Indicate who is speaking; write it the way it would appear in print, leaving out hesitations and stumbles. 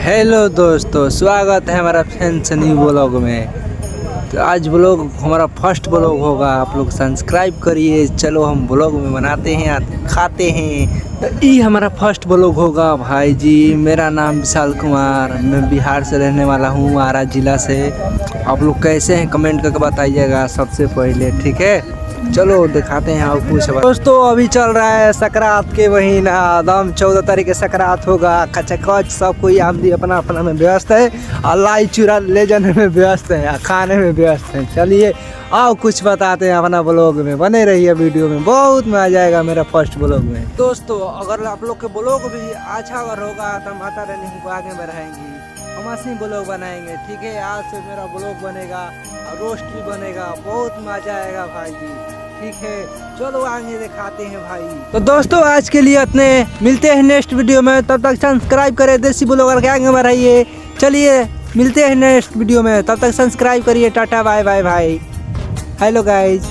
Speaker 1: Hello दोस्तों, स्वागत है हमारा फैंस न्यू ब्लॉग में। तो आज ब्लॉग हमारा फर्स्ट ब्लॉग होगा। आप लोग सब्सक्राइब करिए। चलो हम ब्लॉग में बनाते हैं, खाते हैं। तो ये हमारा फर्स्ट ब्लॉग होगा भाई जी। मेरा नाम विशाल कुमार, मैं बिहार से रहने वाला हूँ, आरा ज़िला से। आप लोग कैसे हैं कमेंट करके बताइएगा सबसे पहले, ठीक है। चलो दिखाते हैं आपको कुछ। दोस्तों अभी चल रहा है सकरात के महीना, दम 14 तारीख के सकरात होगा। खचखच सब कोई आमदी अपना अपना में व्यस्त है और लाई चूरा ले जाने में व्यस्त है, खाने में व्यस्त है। चलिए आओ कुछ बताते हैं अपना ब्लॉग में, बने रहिए वीडियो में, बहुत मजा आएगा मेरा फर्स्ट ब्लॉग में। दोस्तों अगर आप लोग के ब्लॉग भी अच्छा अगर होगा तो माता रानी हमको आगे में रहेंगी, हम असली ब्लॉग बनाएंगे, ठीक है। आज से मेरा ब्लॉग बनेगा और रोस्ट भी बनेगा, बहुत मजा आएगा भाई जी, ठीक है। चलो आगे दिखाते हैं भाई। तो दोस्तों आज के लिए इतने, मिलते हैं नेक्स्ट वीडियो में। तब तक सब्सक्राइब करें, देसी ब्लॉगर के आगे में रहिए। चलिए मिलते हैं नेक्स्ट वीडियो में, तब तक सब्सक्राइब करिए। टाटा बाय बाय भाई। Hello guys.